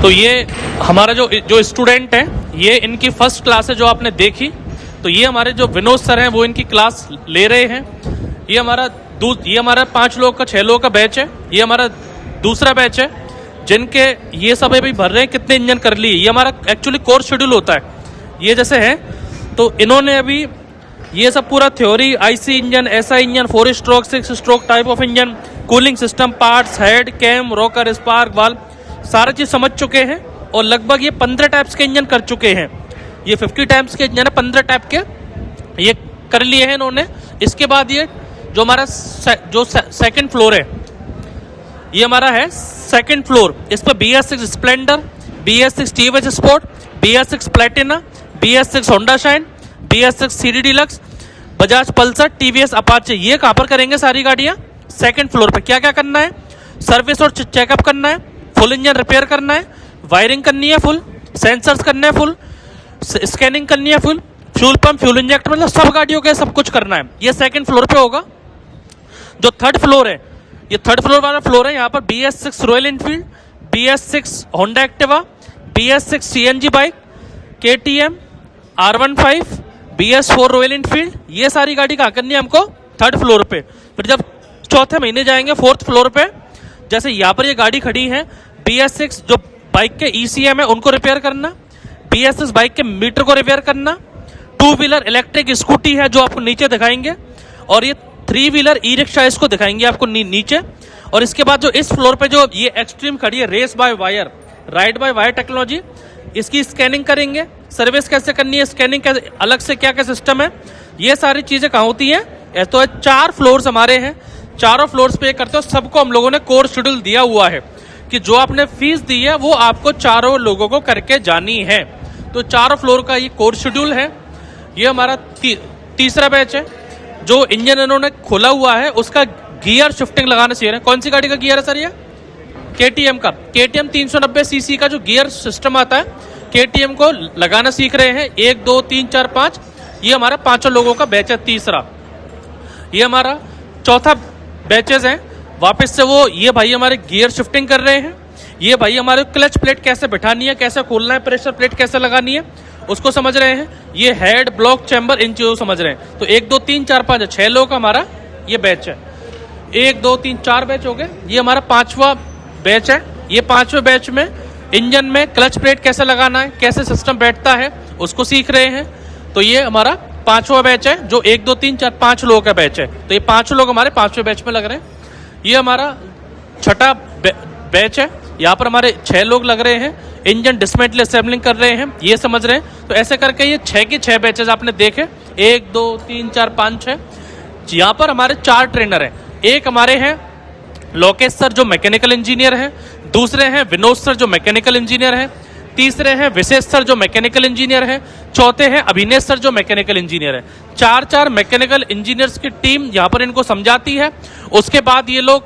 तो ये हमारा जो स्टूडेंट है, ये इनकी फर्स्ट क्लास है जो आपने देखी। तो ये हमारे जो विनोद सर हैं वो इनकी क्लास ले रहे हैं। ये हमारा 5 लोग का 6 लोगों का बैच है। ये हमारा दूसरा बैच है जिनके ये सब अभी भर रहे हैं कितने इंजन कर लिए। ये हमारा एक्चुअली कोर्स शेड्यूल होता है। ये जैसे है तो इन्होंने अभी ये सब पूरा theory, IC engine, SI engine, 4 stroke 6 stroke type of engine, cooling system, parts, head, cam, rocker, spark, valve, सारा चीज़ समझ चुके हैं। और लगभग ये 15 टाइप्स के इंजन कर चुके हैं। ये 50 टाइप्स के इंजन है, 15 टाइप के ये कर लिए हैं इन्होंने। इसके बाद ये जो हमारा जो सेकंड फ्लोर है, ये हमारा है सेकंड फ्लोर। इस पर BS6 Splendor, BS6 TVS sport, BS6 Platina, BS6 Honda shine, BS6 CD deluxe, Bajaj Pulsar, TVS Apache, ये कहाँ पर करेंगे सारी गाड़ियाँ? सेकंड फ्लोर पे। क्या क्या करना है? सर्विस और चेकअप करना है, फुल इंजन रिपेयर करना है, वायरिंग करनी है फुल, सेंसर्स करने हैं फुल, स्कैनिंग करनी है full, fuel pump, fuel injector, मतलब सब गाड़ियों के सब कुछ करना है। ये सेकंड फ्लोर पे होगा। जो थर्ड फ्लोर है, ये थर्ड फ्लोर वाला फ्लोर है। यहाँ पर BS6 royal Enfield, BS6 Honda Activa, BS6 CNG bike, KTM, R15, BS4 royal Enfield, ये सारी गाड़ी कहाँ करनी है हमको? थर्ड फ्लोर पे। फिर जब चौथे महीने जाएंगे फोर्थ फ्लोर पे, जैसे यहाँ पर ये गाड़ी खड़ी है, BS6 जो बाइक के ECM है उनको रिपेयर करना, BS6 बाइक के मीटर को रिपेयर करना, 2 व्हीलर इलेक्ट्रिक स्कूटी है जो आपको नीचे दिखाएंगे, और ये 3 व्हीलर ई रिक्शा इसको दिखाएंगे आपको नीचे। और इसके बाद जो इस फ्लोर पे जो ये एक्सट्रीम खड़ी है, race by wire, ride by wire technology, इसकी स्कैनिंग करेंगे, सर्विस कैसे करनी है, स्कैनिंग कैसे, अलग से क्या क्या सिस्टम है, ये सारी चीज़ें कहाँ होती हैं? तो 4 फ्लोर्स हमारे हैं, चारों फ्लोर्स पे करते हो। सबको हम लोगों ने कोर्स शेड्यूल दिया हुआ है कि जो आपने फीस दी है वो आपको चारों लोगों को करके जानी है। तो 4 फ्लोर का ये कोर्स शेड्यूल है। ये हमारा तीसरा बैच है। जो इंजन इन्होंने खोला हुआ है उसका गियर शिफ्टिंग लगाना सीख रहे हैं। कौन सी गाड़ी का गियर है सर? ये KTM का, KTM 390cc का जो गियर सिस्टम आता है, KTM को लगाना सीख रहे हैं। 1 2 3 4 5, ये हमारा 5 लोगों का बैच है तीसरा। ये हमारा चौथा बैचेस हैं। वापस से वो ये भाई हमारे गियर शिफ्टिंग कर रहे हैं। ये भाई हमारे क्लच प्लेट कैसे बैठानी है, कैसे खोलना है, प्रेशर प्लेट कैसे लगानी है, उसको समझ रहे हैं। ये हेड, ब्लॉक, चैम्बर, इन चीज़ों समझ रहे हैं। तो 1 2 3 4 5 6 लोगों का हमारा ये बैच है। 1 2 3 4 बैच हो गए। ये हमारा 5वां बैच है। ये 5वें बैच में इंजन में क्लच प्लेट कैसे लगाना है, कैसे सिस्टम बैठता है, उसको सीख रहे हैं। तो ये हमारा 5वां बैच है जो 1 2 3 4 5 लोगों का बैच है। तो ये 5 लोग हमारे 5वें बैच में लग रहे हैं। ये हमारा छठा बैच है। यहाँ पर हमारे 6 लोग लग रहे हैं, इंजन डिसमेंटल असेंबलिंग कर रहे हैं, ये समझ रहे हैं। तो ऐसे करके ये 6 के 6 बैचेस आपने देखे, 1 2 3 4 5 6। यहाँ पर हमारे 4 ट्रेनर हैं। एक हमारे हैं लोकेश सर जो मैकेनिकल इंजीनियर हैं, दूसरे हैं विनोद सर जो मैकेनिकल इंजीनियर हैं, तीसरे हैं विशेष सर जो मैकेनिकल इंजीनियर हैं, चौथे हैं अभिनेश सर जो मैकेनिकल इंजीनियर हैं। 4 मैकेनिकल इंजीनियर्स की टीम यहाँ पर इनको समझाती है। उसके बाद ये लोग,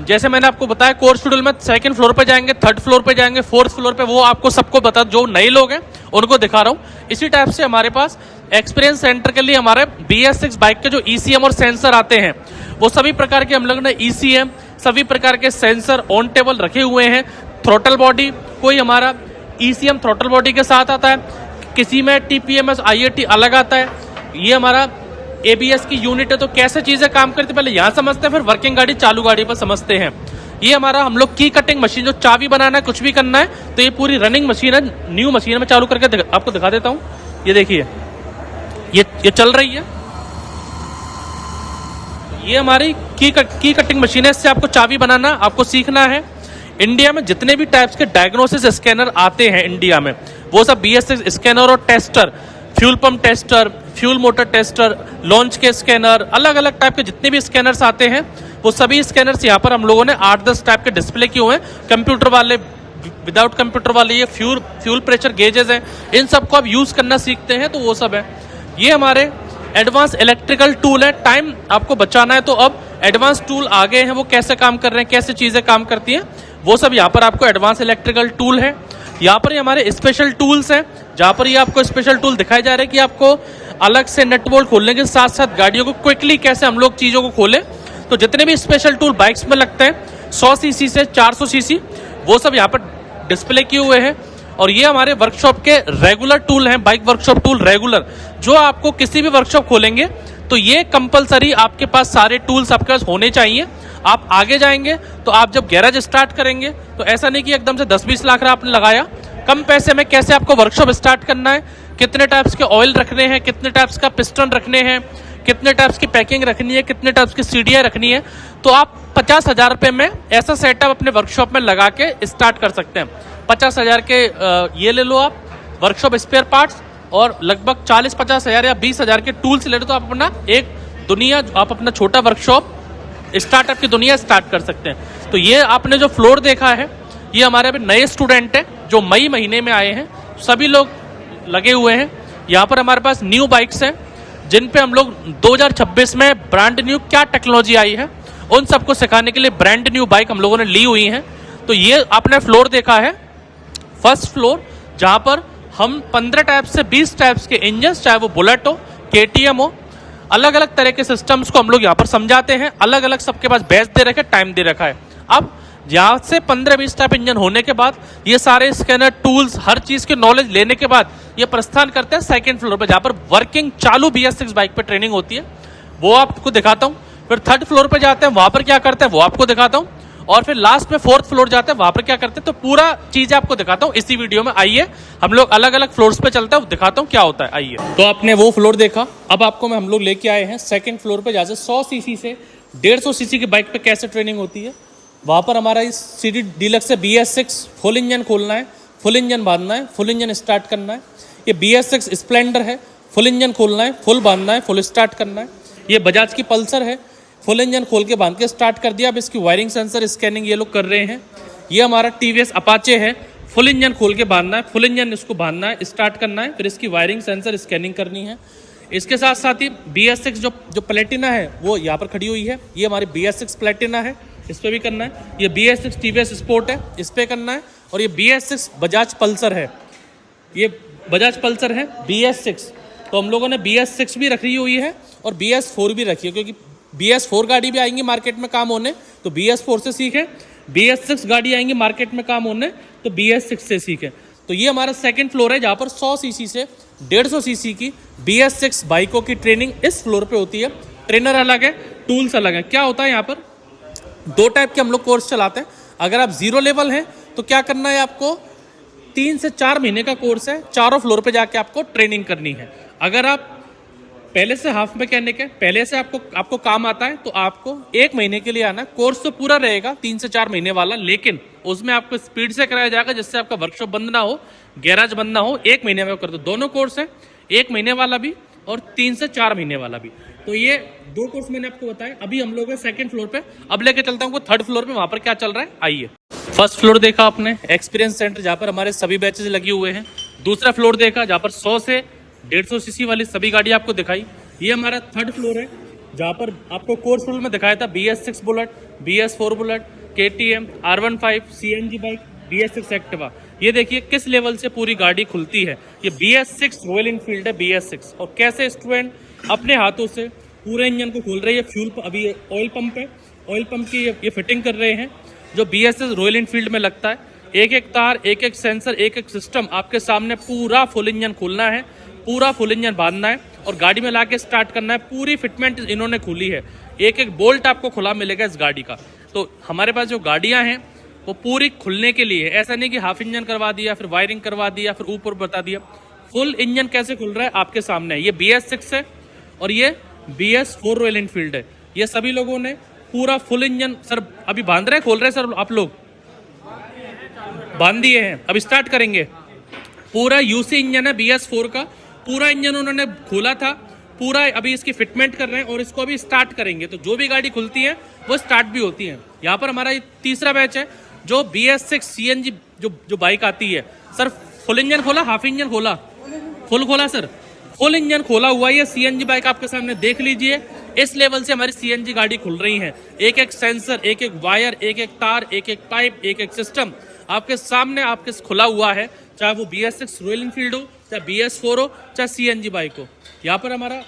जैसे मैंने आपको बताया, कोर्स शेड्यूल में सेकंड फ्लोर पे जाएंगे, थर्ड फ्लोर पे जाएंगे, फोर्थ फ्लोर पे, वो आपको सबको बता, जो नए लोग हैं उनको दिखा रहा हूँ। इसी टाइप से हमारे पास एक्सपीरियंस सेंटर के लिए हमारे BS6 बाइक के जो ECM और सेंसर आते हैं, वो सभी प्रकार के हम लोग ने ECM, सभी प्रकार के सेंसर ऑन टेबल रखे हुए हैं। थ्रोटल बॉडी, कोई हमारा ECM थ्रोटल बॉडी के साथ आता है, किसी में TPMS IAT अलग आता है। ये हमारा ABS की यूनिट है। तो कैसे चीज़ें काम करती है पहले यहाँ समझते हैं, फिर वर्किंग गाड़ी, चालू गाड़ी पर समझते हैं। ये हमारा हम लोग की कटिंग मशीन, जो चाबी बनाना है, कुछ भी करना है, तो ये पूरी रनिंग मशीन है, न्यू मशीन है। मैं चालू करके आपको दिखा देता हूँ। ये देखिए, ये चल रही है। ये हमारी की कटिंग मशीन है, इससे आपको चाबी बनाना आपको सीखना है। इंडिया में जितने भी टाइप्स के डायग्नोसिस स्कैनर आते हैं इंडिया में, वो सब BS6 स्कैनर और tester, fuel pump tester, fuel motor tester, launch के स्कैनर, अलग अलग टाइप के जितने भी स्कैनर्स आते हैं, वो सभी स्कैनर्स यहाँ पर हम लोगों ने 8-10 टाइप के डिस्प्ले किए हुए हैं। कंप्यूटर वाले, विदाउट कंप्यूटर वाले, ये फ्यूल प्रेशर गेजेस हैं, इन सबको आप यूज़ करना सीखते हैं, तो वो सब है। ये हमारे एडवांस इलेक्ट्रिकल टूल है। टाइम आपको बचाना है तो अब एडवांस टूल आ गए हैं, वो कैसे काम कर रहे हैं, कैसे चीज़ें काम करती हैं, वो सब यहाँ पर आपको एडवांस इलेक्ट्रिकल टूल है। यहाँ पर ये हमारे स्पेशल टूल्स हैं, जहाँ पर ये आपको स्पेशल टूल दिखाए जा रहे हैं कि आपको अलग से नट बोल्ट खोलने के साथ साथ गाड़ियों को क्विकली कैसे हम लोग चीज़ों को खोलें। तो जितने भी स्पेशल टूल बाइक्स में लगते हैं 100 सीसी से 400 सीसी, वो सब यहाँ पर डिस्प्ले किए हुए हैं। और ये हमारे वर्कशॉप के रेगुलर टूल हैं, बाइक वर्कशॉप टूल रेगुलर, जो आपको किसी भी वर्कशॉप खोलेंगे तो ये कंपलसरी आपके पास सारे टूल्स आपके पास होने चाहिए। आप आगे जाएंगे तो आप जब गैराज स्टार्ट करेंगे तो ऐसा नहीं कि एकदम से 10-20 लाख आपने लगाया, कम पैसे में कैसे आपको वर्कशॉप स्टार्ट करना है, कितने टाइप्स के ऑयल रखने हैं, कितने टाइप्स का पिस्टन रखने हैं, कितने टाइप्स की पैकिंग रखनी है, कितने टाइप्स की सीढ़ियाँ रखनी है, तो आप 50,000 रुपये में ऐसा सेटअप अपने वर्कशॉप में लगा के स्टार्ट कर सकते हैं। 50,000 के ये ले लो आप वर्कशॉप स्पेयर पार्ट्स, और लगभग 40-50,000 या 20,000 के टूल्स ले लो, तो आप अपना एक दुनिया, आप अपना छोटा वर्कशॉप स्टार्टअप की दुनिया स्टार्ट कर सकते हैं। तो ये आपने जो फ्लोर देखा है, ये हमारे अभी नए स्टूडेंट हैं जो मई महीने में आए हैं, सभी लोग लगे हुए हैं। यहाँ पर हमारे पास न्यू बाइक्स हैं जिन पे हम लोग 2026 में ब्रांड न्यू क्या टेक्नोलॉजी आई है उन सबको सिखाने के लिए ब्रांड न्यू बाइक हम लोगों ने ली हुई है। तो ये आपने फ्लोर देखा है, फर्स्ट फ्लोर, जहाँ पर हम 15 टाइप से 20 टाइप्स के इंजन, चाहे वो बुलेट हो, KTM हो, अलग अलग तरह के सिस्टम्स को हम लोग यहाँ पर समझाते हैं। अलग अलग सबके पास बैच दे रखे, टाइम दे रखा है। अब यहाँ से 15-20 टाइप इंजन होने के बाद ये सारे स्कैनर, टूल्स, हर चीज़ की नॉलेज लेने के बाद ये प्रस्थान करते हैं सेकंड फ्लोर पे, जहाँ पर वर्किंग चालू BS6 बाइक पे ट्रेनिंग होती है, वो आपको दिखाता हूँ। फिर थर्ड फ्लोर पे जाते हैं, वहाँ पर क्या करते हैं वो आपको दिखाता हूँ। और फिर लास्ट में फोर्थ फ्लोर जाते हैं, वहाँ पर क्या करते हैं, तो पूरा चीज़ आपको दिखाता हूँ इसी वीडियो में। आइए हम लोग अलग अलग फ्लोर्स पे चलते हैं, दिखाता हूँ क्या होता है। आइए, तो आपने वो फ्लोर देखा, अब आपको हम लोग लेके आए हैं सेकंड फ्लोर पे, जहाँ से 100 सीसी से 150 सीसी की बाइक पे कैसे ट्रेनिंग होती है। वहाँ पर हमारा इस CD डीलक्स से BS6 फुल इंजन खोलना है, फुल इंजन बांधना है, फुल इंजन स्टार्ट करना है। ये BS6 स्प्लेंडर है, फुल इंजन खोलना है, फुल बांधना है, फुल स्टार्ट करना है। ये बजाज की पल्सर है, फुल इंजन खोल के बांध के स्टार्ट कर दिया। अब इसकी वायरिंग, सेंसर, स्कैनिंग ये लोग कर रहे हैं। ये हमारा TVS अपाचे है, फुल इंजन खोल के बांधना है, फुल इंजन इसको बांधना है, स्टार्ट करना है, फिर इसकी वायरिंग, सेंसर, स्कैनिंग करनी है। इसके साथ साथ ही BS6 जो प्लेटिना है वो यहाँ पर खड़ी हुई है, ये हमारी BS6 प्लेटिना है, इस पर भी करना है। ये BS6 TVS स्पोर्ट है, इस पर करना है। और ये BS6 बजाज पल्सर है, ये बजाज पल्सर है BS6। तो हम लोगों ने BS6 भी रखी हुई है और BS4 भी रखी है, क्योंकि BS4 गाड़ी भी आएंगी मार्केट में काम होने, तो BS4 से सीखें। BS6 गाड़ी आएंगी मार्केट में काम होने, तो BS6 से सीखें। तो ये हमारा सेकंड फ्लोर है, जहाँ पर 100 सीसी से 150 सीसी की BS6 बाइकों की ट्रेनिंग इस फ्लोर पे होती है। ट्रेनर अलग है, टूल्स अलग है। क्या होता है यहाँ पर, 2 टाइप के हम लोग कोर्स चलाते हैं। अगर आप 0 लेवल हैं तो क्या करना है, आपको 3 से 4 महीने का कोर्स है, चारों फ्लोर पे जाके आपको ट्रेनिंग करनी है। अगर आप पहले से हाफ मैकेनिक है, पहले से आपको काम आता है, तो आपको 1 महीने के लिए आना। कोर्स तो पूरा रहेगा 3 से 4 महीने वाला, लेकिन उसमें आपको स्पीड से कराया जाएगा, जिससे आपका वर्कशॉप बंद ना हो, गैराज बंद ना हो। 1 महीने में कर दो, दोनों कोर्स हैं, 1 महीने वाला भी और 3 से 4 महीने वाला भी। तो ये 2 कोर्स मैंने आपको बताया। अभी हम लोग हैं सेकंड फ्लोर पे, अब लेके चलता हूँ थर्ड फ्लोर पे, वहाँ पर क्या चल रहा है। आइए, फर्स्ट फ्लोर देखा आपने, एक्सपीरियंस सेंटर, जहाँ पर हमारे सभी बैचेस लगे हुए हैं। दूसरा फ्लोर देखा, जहाँ पर 100 से 150 सीसी वाली सभी गाड़ी आपको दिखाई। ये हमारा थर्ड फ्लोर है, जहाँ पर आपको कोर्स फ्लोर में दिखाया था BS6 bullet, BS4 bullet, KTM, R15 CNG bike, BS6 Activa. ये देखिए किस लेवल से पूरी गाड़ी खुलती है। ये BS6 रॉयल इनफील्ड है, BS6। और कैसे स्टूडेंट अपने हाथों से पूरे इंजन को खोल रहे हैं। फ्यूल, अभी ऑयल पंप है, ऑयल पंप की ये फिटिंग कर रहे हैं, जो BS6 रॉयल इनफील्ड में लगता है। एक एक तार, एक एक सेंसर, एक एक सिस्टम आपके सामने, पूरा फुल इंजन खोलना है, पूरा फुल इंजन बांधना है और गाड़ी में लाके स्टार्ट करना है। पूरी फिटमेंट इन्होंने खोली है, एक एक बोल्ट आपको खुला मिलेगा इस गाड़ी का। तो हमारे पास जो गाड़ियां हैं वो पूरी खुलने के लिए, ऐसा नहीं कि हाफ इंजन करवा दिया, फिर वायरिंग करवा दिया, फिर ऊपर बता दिया। फुल इंजन कैसे खुल रहा है आपके सामने है। ये BS6 है और ये BS4 रॉयल इनफील्ड है। ये सभी लोगों ने पूरा फुल इंजन, सर अभी बांध रहे, खोल रहे सर, आप लोग बांध दिए हैं, अब स्टार्ट करेंगे। पूरा UC इंजन है BS4 का, पूरा इंजन उन्होंने खोला था, पूरा अभी इसकी फिटमेंट कर रहे हैं और इसको अभी स्टार्ट करेंगे। तो जो भी गाड़ी खुलती है वो स्टार्ट भी होती है। यहाँ पर हमारा ये तीसरा बैच है, जो BS6 CNG जो बाइक आती है। सर फुल इंजन खोला, हाफ इंजन खोला, फुल खोला सर, फुल इंजन खोला हुआ है। CNG बाइक आपके सामने देख लीजिए, इस लेवल से हमारी CNG गाड़ी खुल रही है। एक एक सेंसर, एक एक वायर, एक एक तार, एक एक पाइप, एक एक सिस्टम आपके सामने आपके खुला हुआ है, चाहे वो BS6 रॉयल इनफील्ड हो, चाहे BS4 हो, चाहे CNG बाइक हो। यहाँ पर हमारा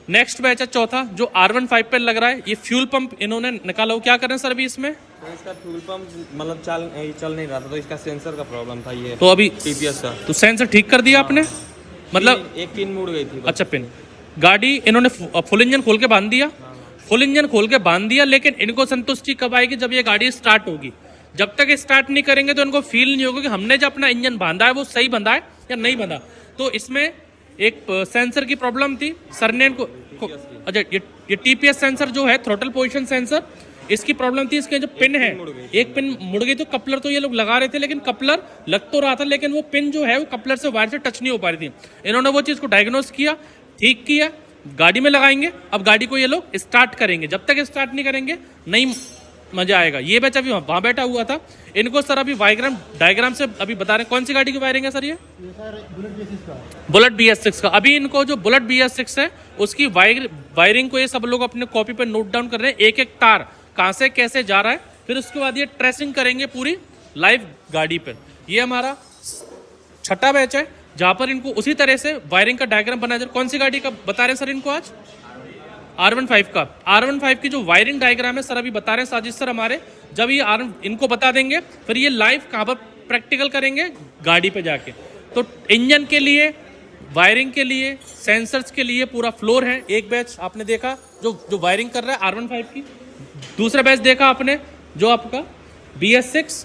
नेक्स्ट बैच है चौथा, जो R15 पे लग रहा है। ये फ्यूल पंप इन्होंने निकाला हो। क्या कर रहे हैं सर अभी इसमें, तो इसका फ्यूल पंप मतलब चल नहीं रहा था, तो इसका सेंसर का प्रॉब्लम था ये, तो अभी टीपीएस का। तो सेंसर ठीक कर दिया आपने? मतलब एक पिन मुड़ गई थी बस। अच्छा पिन, गाड़ी इन्होंने फुल इंजन खोल के बांध दिया, फुल इंजन खोल के बांध दिया, लेकिन इनको संतुष्टि कब आएगी? जब ये गाड़ी स्टार्ट होगी। जब तक स्टार्ट नहीं करेंगे तो इनको फील नहीं होगा कि हमने जो अपना इंजन बांधा है वो सही बंधा है या नहीं बंधा। तो इसमें एक सेंसर की प्रॉब्लम थी, सर ने इनको अच्छा ये टीपीएस सेंसर जो है, थ्रोटल पोजीशन सेंसर, इसकी प्रॉब्लम थी। इसके जो पिन है, एक पिन मुड़ गई, तो कपलर तो ये लोग लगा रहे थे, लेकिन कपलर लग तो रहा था, लेकिन वो पिन जो है वो कपलर से वायर से टच नहीं हो पा रही थी। इन्होंने वो चीज़ को डायग्नोस किया, ठीक किया, गाड़ी में लगाएंगे। अब गाड़ी को ये लोग स्टार्ट करेंगे, जब तक स्टार्ट नहीं करेंगे नहीं मजा आएगा। ये बैच अभी वहाँ बैठा हुआ था, इनको सर अभी डायग्राम से अभी बता रहे हैं कौन सी गाड़ी की वायरिंग है सर ये? बुलेट BS6 का। अभी इनको जो बुलेट BS6 है उसकी वायरिंग को ये सब लोग अपने कॉपी पे नोट डाउन कर रहे हैं, एक एक तार कहाँ से कैसे जा रहा है, फिर उसके बाद ये ट्रेसिंग करेंगे पूरी लाइव गाड़ी पर। ये हमारा छठा बैच है जहाँ पर इनको उसी तरह से वायरिंग का डायग्राम बनाया जाए। कौन सी गाड़ी का बता रहे हैं सर इनको आज? R15 का। R15 की जो वायरिंग डायग्राम है सर अभी बता रहे हैं साजिद सर हमारे। जब ये इनको बता देंगे फिर ये लाइव कहाँ पर प्रैक्टिकल करेंगे? गाड़ी पे जाके। तो इंजन के लिए, वायरिंग के लिए, सेंसर्स के लिए पूरा फ्लोर है। एक बैच आपने देखा जो वायरिंग कर रहा है R15 की, दूसरा बैच देखा आपने जो आपका BS6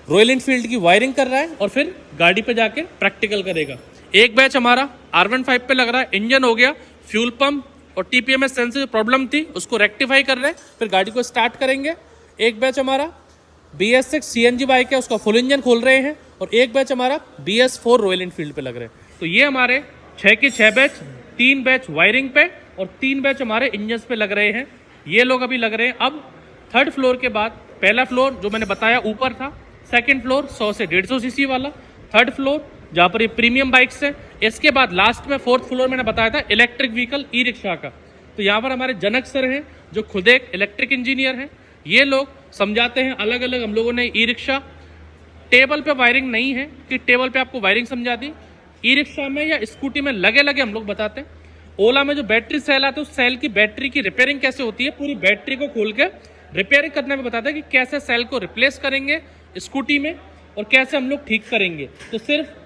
रॉयल एनफील्ड की वायरिंग कर रहा है और फिर गाड़ी पे जाके प्रैक्टिकल करेगा। एक बैच हमारा R15 पे लग रहा है, इंजन हो गया, फ्यूल पंप और TPMS सेंसर जो प्रॉब्लम थी उसको रेक्टिफाई कर रहे हैं, फिर गाड़ी को स्टार्ट करेंगे। एक बैच हमारा BS6 CNG बाइक है, उसका फुल इंजन खोल रहे हैं, और एक बैच हमारा BS4 रॉयल एनफील्ड पे लग रहे हैं। तो ये हमारे 6 के 6 बैच, 3 बैच वायरिंग पे और 3 बैच हमारे इंजन पे लग रहे हैं। ये लोग अभी लग रहे हैं। अब थर्ड फ्लोर के बाद, पहला फ्लोर जो मैंने बताया ऊपर था, सेकेंड फ्लोर 100 से 150 सीसी वाला, थर्ड फ्लोर जहाँ पर ये प्रीमियम बाइक्स है, इसके बाद लास्ट में फोर्थ फ्लोर मैंने बताया था इलेक्ट्रिक व्हीकल ई रिक्शा का। तो यहाँ पर हमारे जनक सर हैं जो खुद एक इलेक्ट्रिक इंजीनियर हैं, ये लोग समझाते हैं अलग अलग। हम लोगों ने ई रिक्शा टेबल पे वायरिंग नहीं है कि टेबल पे आपको वायरिंग समझा दी, ई रिक्शा में या स्कूटी में लगे लगे हम लोग बताते हैं। ओला में जो बैटरी सेल आता है उस सेल की बैटरी की रिपेयरिंग कैसे होती है, पूरी बैटरी को खोल के रिपेयरिंग करने में बताते हैं कि कैसे सेल को रिप्लेस करेंगे स्कूटी में और कैसे हम लोग ठीक करेंगे। तो सिर्फ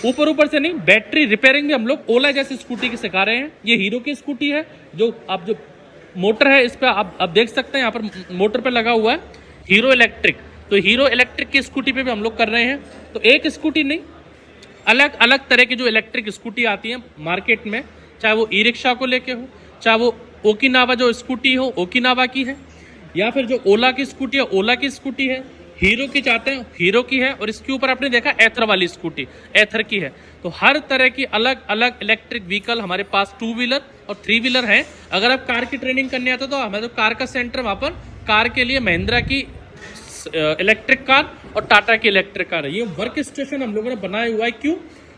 ऊपर से नहीं, बैटरी रिपेयरिंग भी हम लोग ओला जैसी स्कूटी की सिखा रहे हैं। ये हीरो की स्कूटी है, जो मोटर है इस पर आप देख सकते हैं, यहाँ पर मोटर पे लगा हुआ है हीरो इलेक्ट्रिक। तो हीरो इलेक्ट्रिक की स्कूटी पे भी हम लोग कर रहे हैं। तो एक स्कूटी नहीं, अलग अलग तरह की जो इलेक्ट्रिक स्कूटी आती है मार्केट में, चाहे वो ई रिक्शा को लेके हो, चाहे वो ओकिनावा जो स्कूटी हो ओकिनावा की है, या फिर जो ओला की स्कूटी है ओला की स्कूटी है, हीरो की चाहते हैं हीरो की है, और इसके ऊपर आपने देखा एथर वाली स्कूटी एथर की है। तो हर तरह की अलग अलग इलेक्ट्रिक व्हीकल हमारे पास 2 व्हीलर और 3 व्हीलर है। अगर आप कार की ट्रेनिंग करने आते हो तो हमारे कार का सेंटर, वहाँ पर कार के लिए महिंद्रा की इलेक्ट्रिक कार और टाटा की इलेक्ट्रिक कार है। ये वर्क स्टेशन हम लोगों ने बनाया हुआ है। क्यों?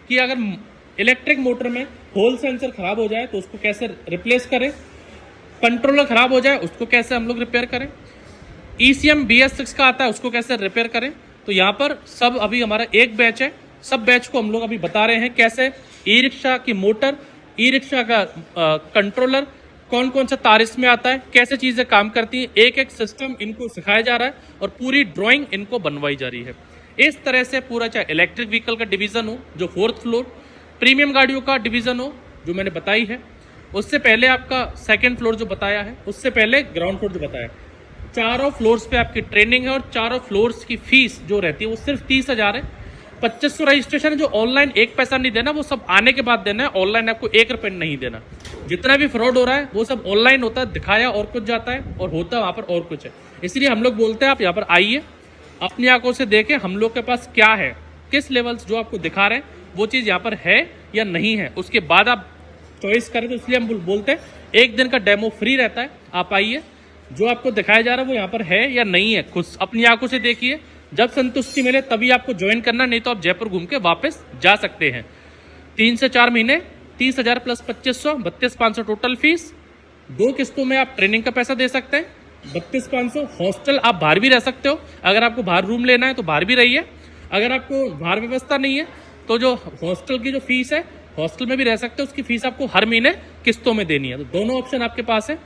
कि अगर इलेक्ट्रिक मोटर में होल सेंसर खराब हो जाए तो उसको कैसे रिप्लेस करें, कंट्रोलर खराब हो जाए उसको कैसे हम लोग रिपेयर करें, ECM BS6 का आता है उसको कैसे रिपेयर करें। तो यहाँ पर सब अभी हमारा एक बैच है, सब बैच को हम लोग अभी बता रहे हैं कैसे ई रिक्शा की मोटर, ई रिक्शा का कंट्रोलर, कौन कौन सा तार इसमें आता है, कैसे चीज़ें काम करती हैं, एक एक सिस्टम इनको सिखाया जा रहा है और पूरी ड्राइंग इनको बनवाई जा रही है। इस तरह से पूरा, चाहे इलेक्ट्रिक व्हीकल का डिवीज़न हो जो 4th फ्लोर, प्रीमियम गाड़ियों का डिवीज़न हो जो मैंने बताई है, उससे पहले आपका 2nd फ्लोर जो बताया है, उससे पहले ग्राउंड फ्लोर जो बताया है। चारों फ्लोर्स पे आपकी ट्रेनिंग है और चारों फ्लोर्स की फीस जो रहती है वो सिर्फ 30,000 है। 2500 रजिस्ट्रेशन है, जो ऑनलाइन 1 पैसा नहीं देना, वो सब आने के बाद देना है। ऑनलाइन आपको 1 रुपये नहीं देना। जितना भी फ्रॉड हो रहा है वो सब ऑनलाइन होता है, दिखाया और कुछ जाता है और होता है वहाँ पर और कुछ है। इसलिए हम लोग बोलते हैं आप यहाँ पर आइए, अपनी आंखों से देखें हम लोग के पास क्या है, किस लेवल्स जो आपको दिखा रहे हैं वो चीज़ यहाँ पर है या नहीं है, उसके बाद आप चॉइस करें। तो इसलिए हम बोलते हैं 1 दिन का डेमो फ्री रहता है, आप आइए, जो आपको दिखाया जा रहा है वो यहाँ पर है या नहीं है, खुद अपनी आंखों से देखिए। जब संतुष्टि मिले तभी आपको ज्वाइन करना, नहीं तो आप जयपुर घूम के वापस जा सकते हैं। 3 से 4 महीने 30,000 प्लस 2500, 32,500 टोटल फीस। 2 किस्तों में आप ट्रेनिंग का पैसा दे सकते हैं, 32,500। हॉस्टल आप बाहर भी रह सकते हो, अगर आपको बाहर रूम लेना है तो बाहर भी रहिए। अगर आपको बाहर व्यवस्था नहीं है तो जो हॉस्टल की जो फीस है हॉस्टल में भी रह सकते हो, उसकी फीस आपको हर महीने किस्तों में देनी है। तो दोनों ऑप्शन आपके पास है।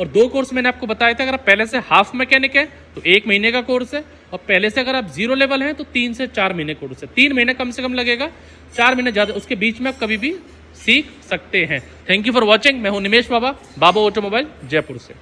और 2 कोर्स मैंने आपको बताया था, अगर आप पहले से हाफ मैकेनिक है तो 1 महीने का कोर्स है, और पहले से अगर आप 0 लेवल हैं तो 3 से 4 महीने कोर्स है। 3 महीने कम से कम लगेगा, 4 महीने ज़्यादा, उसके बीच में आप कभी भी सीख सकते हैं। Thank you for watching. मैं हूं निमेश बाबा, बाबा ऑटोमोबाइल जयपुर से।